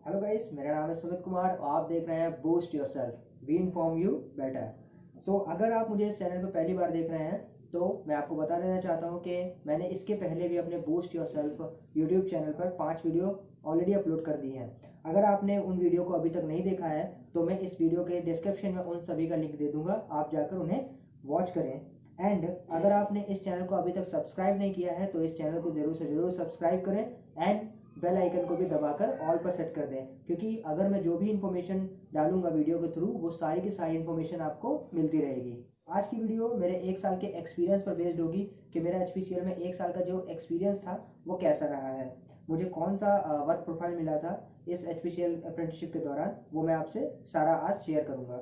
Hello guys, मेरा नाम है सुमित कुमार और आप देख रहे हैं boost yourself be inform you better. So अगर आप मुझे इस चैनल पर पहली बार देख रहे हैं तो मैं आपको बता देना चाहता हूं कि मैंने इसके पहले भी अपने बूस्ट योरसेल्फ यूट्यूब चैनल पर 5 वीडियो ऑलरेडी अपलोड कर दी हैं। अगर आपने उन वीडियो को अभी तक नहीं देखा है तो मैं इस वीडियो के डिस्क्रिप्शन में उन सभी का लिंक दे दूंगा, आप जाकर उन्हें वॉच करें। एंड अगर आपने इस चैनल को अभी तक सब्सक्राइब नहीं किया है तो इस चैनल को जरूर से जरूर सब्सक्राइब करें एंड बेल आइकन को भी दबाकर ऑल पर सेट कर दें, क्योंकि अगर मैं जो भी इन्फॉर्मेशन डालूंगा वीडियो के थ्रू वो सारी की सारी इन्फॉर्मेशन आपको मिलती रहेगी। आज की वीडियो मेरे 1 साल के एक्सपीरियंस पर बेस्ड होगी कि मेरा HPCL में 1 साल का जो एक्सपीरियंस था वो कैसा रहा है, मुझे कौन सा वर्क प्रोफाइल मिला था इस HPCL अप्रेंटिसशिप के दौरान, वो मैं आपसे सारा आज शेयर करूंगा।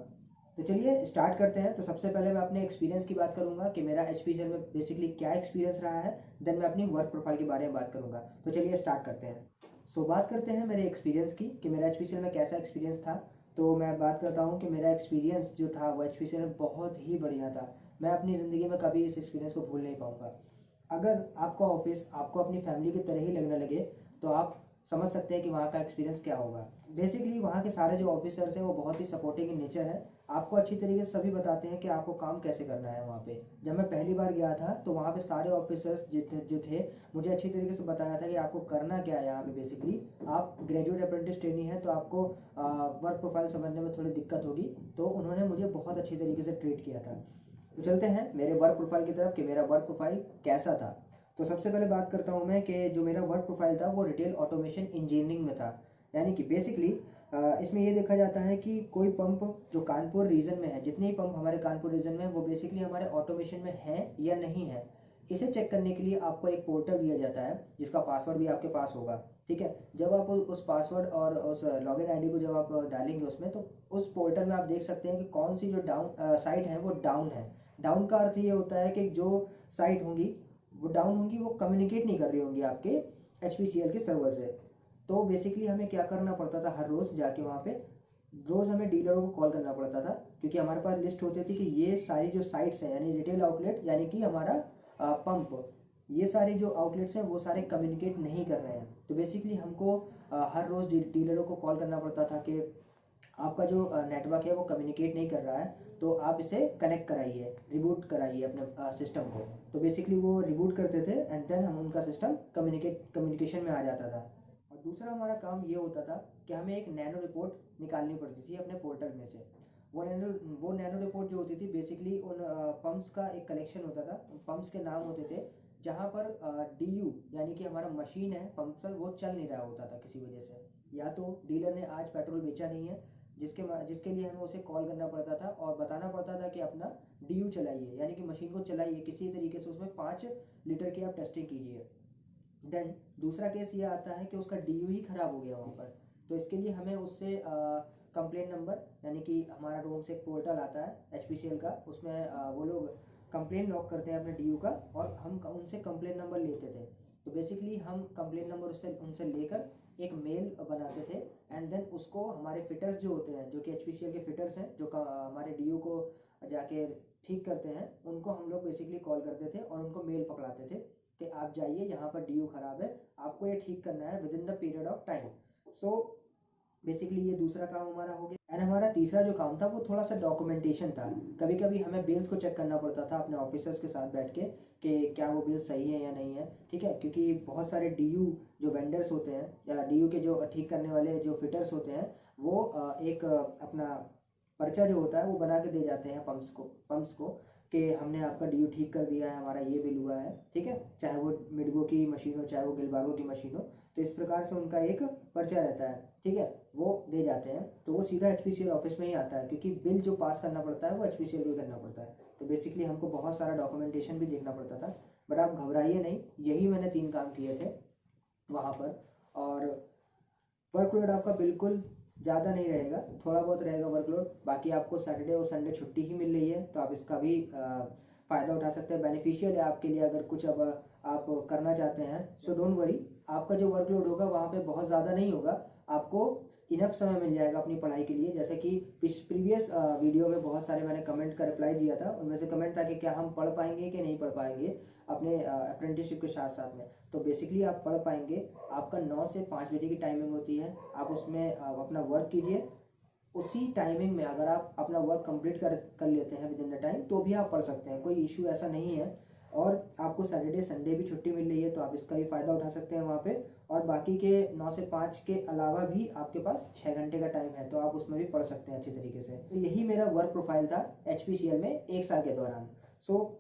तो चलिए स्टार्ट करते हैं। तो सबसे पहले मैं अपने एक्सपीरियंस की बात करूंगा कि मेरा HPCL में बेसिकली क्या एक्सपीरियंस रहा है, देन मैं अपनी वर्क प्रोफाइल के बारे में बात करूंगा। तो चलिए स्टार्ट करते हैं। बात करते हैं मेरे एक्सपीरियंस की कि मेरा HPCL में कैसा एक्सपीरियंस था। तो मैं बात करता हूँ कि मेरा एक्सपीरियंस जो था वो HPCL में बहुत ही बढ़िया था। मैं अपनी ज़िंदगी में कभी इस एक्सपीरियंस को भूल नहीं पाऊँगा। अगर आपका ऑफिस आपको अपनी फैमिली की तरह ही लगने लगे तो आप समझ सकते हैं कि वहाँ का एक्सपीरियंस क्या होगा। बेसिकली वहाँ के सारे जो ऑफिसर्स हैं वो बहुत ही सपोर्टिंग इन नेचर है, आपको अच्छी तरीके से सभी बताते हैं कि आपको काम कैसे करना है। वहाँ पे जब मैं पहली बार गया था तो वहाँ पे सारे ऑफिसर्स जो थे मुझे अच्छी तरीके से बताया था कि आपको करना क्या है। यहाँ पे बेसिकली आप ग्रेजुएट अप्रेंटिस ट्रेनी है तो आपको वर्क प्रोफाइल समझने में थोड़ी दिक्कत होगी, तो उन्होंने मुझे बहुत अच्छी तरीके से ट्रीट किया था। तो चलते हैं मेरे वर्क प्रोफाइल की तरफ कि मेरा वर्क प्रोफाइल कैसा था। तो सबसे पहले बात करता हूँ मैं कि जो मेरा वर्क प्रोफाइल था वो रिटेल ऑटोमेशन इंजीनियरिंग में था। यानी कि बेसिकली इसमें ये देखा जाता है कि कोई पंप जो कानपुर रीजन में है, जितने ही पंप हमारे कानपुर रीजन में है वो बेसिकली हमारे ऑटोमेशन में है या नहीं है, इसे चेक करने के लिए आपको एक पोर्टल दिया जाता है जिसका पासवर्ड भी आपके पास होगा। ठीक है, जब आप उस पासवर्ड और उस लॉगिन आईडी को जब आप डालेंगे उसमें, तो उस पोर्टल में आप देख सकते हैं कि कौन सी जो डाउन साइट है वो डाउन है। डाउन का अर्थ ये होता है कि जो साइट होंगी वो डाउन होंगी, वो कम्युनिकेट नहीं कर रही होंगी आपके HPCL के सर्वर से। तो बेसिकली हमें क्या करना पड़ता था, हर रोज़ जाके वहाँ पे रोज़ हमें डीलरों को कॉल करना पड़ता था, क्योंकि हमारे पास लिस्ट होती थी कि ये सारी जो साइट्स हैं यानी रिटेल आउटलेट यानी कि हमारा पंप, ये सारे जो आउटलेट्स हैं वो सारे कम्युनिकेट नहीं कर रहे हैं। तो बेसिकली हमको हर रोज़ डीलरों को कॉल करना पड़ता था कि आपका जो नेटवर्क है वो कम्युनिकेट नहीं कर रहा है, तो आप इसे कनेक्ट कराइए, रिबूट कराइए अपने सिस्टम को। तो बेसिकली वो रिबूट करते थे एंड देन हम उनका सिस्टम कम्युनिकेशन में आ जाता था। और दूसरा हमारा काम ये होता था कि हमें एक नैनो रिपोर्ट निकालनी पड़ती थी अपने पोर्टल में से। वो नैनो रिपोर्ट जो होती थी बेसिकली उन पंप्स का एक कलेक्शन होता था, पंप्स के नाम होते थे जहाँ पर DU यानी कि हमारा मशीन है पंप पर वो चल नहीं रहा होता था किसी वजह से, या तो डीलर ने आज पेट्रोल बेचा नहीं है जिसके लिए हमें उसे कॉल करना पड़ता था और बताना पड़ता था कि अपना DU चलाइए यानी कि मशीन को चलाइए किसी तरीके से, उसमें 5 लीटर की आप टेस्टिंग कीजिए। देन दूसरा केस ये आता है कि उसका DU ही खराब हो गया वहाँ पर, तो इसके लिए हमें उससे कंप्लेंट नंबर यानी कि हमारा रोम से एक पोर्टल आता है HPCL का, उसमें वो लोग कंप्लेंट लॉक करते हैं अपने DU का और हम उनसे कंप्लेंट नंबर लेते थे। तो बेसिकली हम कंप्लेंट नंबर उनसे लेकर एक मेल बनाते थे एंड देन उसको हमारे फिटर्स जो होते हैं, जो कि HPCL के फिटर्स हैं जो हमारे DU को जाके ठीक करते हैं, उनको हम लोग बेसिकली कॉल करते थे और उनको मेल पकड़ाते थे कि आप जाइए यहाँ पर DU खराब है, आपको ये ठीक करना है with in the period of time. So basically ये दूसरा काम हमारा हो गया। एंड हमारा तीसरा जो काम था वो थोड़ा सा डॉक्यूमेंटेशन था। कभी कभी हमें बिल्स को चेक करना पड़ता था अपने ऑफिसर्स के साथ बैठ के कि क्या वो बिल सही है या नहीं है। ठीक है, क्योंकि बहुत सारे DU जो वेंडर्स होते हैं या DU के जो ठीक करने वाले जो फिटर्स होते हैं वो एक अपना पर्चा जो होता है वो बना के दे जाते हैं पंप्स को कि हमने आपका DU ठीक कर दिया है, हमारा ये बिल हुआ है। ठीक है, चाहे वो मिडगो की मशीन हो चाहे वो गिलबार्गो की मशीन हो, तो इस प्रकार से उनका एक पर्चा रहता है। ठीक है, वो दे जाते हैं तो वो सीधा HPCL ऑफिस में ही आता है, क्योंकि बिल जो पास करना पड़ता है वो HPCL को करना पड़ता है। तो बेसिकली हमको बहुत सारा डॉक्यूमेंटेशन भी देखना पड़ता था, बट आप घबराइए नहीं, यही मैंने 3 काम किए थे वहाँ पर। और वर्कलोड आपका बिल्कुल ज़्यादा नहीं रहेगा, थोड़ा बहुत रहेगा वर्कलोड, बाकी आपको सैटरडे और संडे छुट्टी ही मिल रही है, तो आप इसका भी फ़ायदा उठा सकते हैं। बेनिफिशियल है आपके लिए अगर कुछ अब आप करना चाहते हैं। सो डोंट वरी, आपका जो वर्कलोड होगा वहाँ पे बहुत ज़्यादा नहीं होगा, आपको इनफ समय मिल जाएगा अपनी पढ़ाई के लिए। जैसे कि प्रीवियस वीडियो में बहुत सारे मैंने कमेंट का रिप्लाई दिया था, उनमें से कमेंट था कि क्या हम पढ़ पाएंगे कि नहीं पढ़ पाएंगे। अपने अप्रेंटिसशिप के साथ साथ में, तो बेसिकली आप पढ़ पाएंगे। आपका 9 से 5 बजे की टाइमिंग होती है, आप उसमें अपना वर्क कीजिए। उसी टाइमिंग में अगर आप अपना वर्क कंप्लीट कर लेते हैं विद इन द टाइम, तो भी आप पढ़ सकते हैं, कोई इशू ऐसा नहीं है। और आपको सैटरडे संडे भी छुट्टी मिल रही है, तो आप इसका भी फ़ायदा उठा सकते हैं वहाँ पे। और बाकी के 9 से 5 के अलावा भी आपके पास 6 घंटे का टाइम है, तो आप उसमें भी पढ़ सकते हैं अच्छी तरीके से। तो यही मेरा वर्क प्रोफाइल था HPCL में 1 साल के दौरान। सो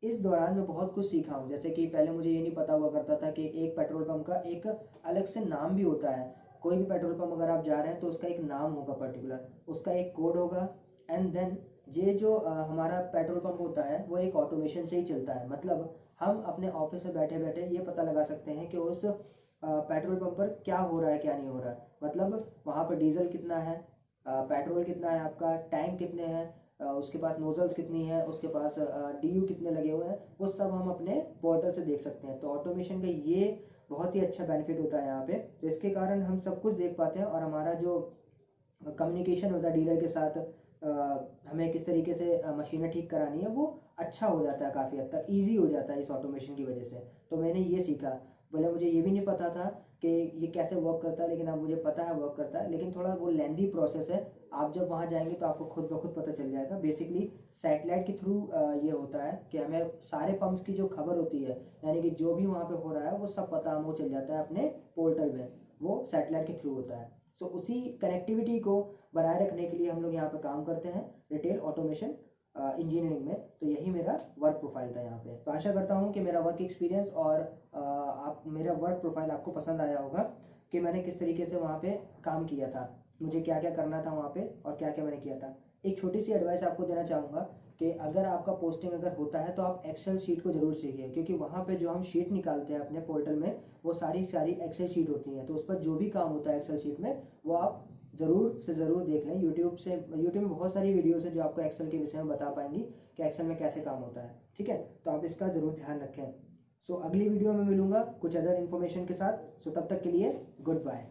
इस दौरान मैं बहुत कुछ सीखा हूँ। जैसे कि पहले मुझे ये नहीं पता हुआ करता था कि एक पेट्रोल पंप का एक अलग से नाम भी होता है। कोई भी पेट्रोल पंप अगर आप जा रहे हैं तो उसका एक नाम होगा पर्टिकुलर, उसका एक कोड होगा। एंड देन ये जो हमारा पेट्रोल पंप होता है वो एक ऑटोमेशन से ही चलता है। मतलब हम अपने ऑफिस में बैठे बैठे ये पता लगा सकते हैं कि उस पेट्रोल पंप पर क्या हो रहा है, क्या नहीं हो रहा है। मतलब वहाँ पर डीजल कितना है, पेट्रोल कितना है, आपका टैंक कितने हैं, उसके पास नोजल्स कितनी है, उसके पास DU कितने लगे हुए हैं, वो सब हम अपने पोर्टल से देख सकते हैं। तो ऑटोमेशन का ये बहुत ही अच्छा बेनिफिट होता है यहाँ पे। तो इसके कारण हम सब कुछ देख पाते हैं, और हमारा जो कम्युनिकेशन होता है डीलर के साथ, हमें किस तरीके से मशीनें ठीक करानी है, वो अच्छा हो जाता है, काफ़ी हद तक ईजी हो जाता है इस ऑटोमेशन की वजह से। तो मैंने ये सीखा। बोले मुझे ये भी नहीं पता था कि ये कैसे वर्क करता है, लेकिन अब मुझे पता है वर्क करता है, लेकिन थोड़ा वो लेंदी प्रोसेस है। आप जब वहाँ जाएंगे तो आपको खुद ब खुद पता चल जाएगा। बेसिकली सैटेलाइट के थ्रू ये होता है कि हमें सारे पंप्स की जो खबर होती है, यानी कि जो भी वहाँ पे हो रहा है वो सब पता हमको चल जाता है अपने पोर्टल में, वो सैटेलाइट के थ्रू होता है। सो उसी कनेक्टिविटी को बनाए रखने के लिए हम लोग यहाँ पे काम करते हैं रिटेल ऑटोमेशन इंजीनियरिंग में। तो यही मेरा वर्क प्रोफाइल था यहाँ पे। तो आशा करता हूँ कि मेरा वर्क एक्सपीरियंस और आप मेरा वर्क प्रोफाइल आपको पसंद आया होगा, कि मैंने किस तरीके से वहाँ पे काम किया था, मुझे क्या क्या करना था वहाँ पे और क्या क्या मैंने किया था। एक छोटी सी एडवाइस आपको देना चाहूँगा कि अगर आपका पोस्टिंग अगर होता है तो आप एक्सेल शीट को जरूर सीखिए, क्योंकि वहाँ पे जो हम शीट निकालते हैं अपने पोर्टल में, वो सारी एक्सेल शीट होती हैं। तो उस पर जो भी काम होता है एक्सेल शीट में, वो आप ज़रूर से ज़रूर देख लें। यूट्यूब में बहुत सारी वीडियोस हैं जो आपको एक्सेल के विषय में बता पाएंगी कि एक्सेल में कैसे काम होता है। ठीक है, तो आप इसका ज़रूर ध्यान रखें। सो अगली वीडियो में मिलूंगा कुछ अदर इन्फॉर्मेशन के साथ। सो तब तक के लिए गुड बाय।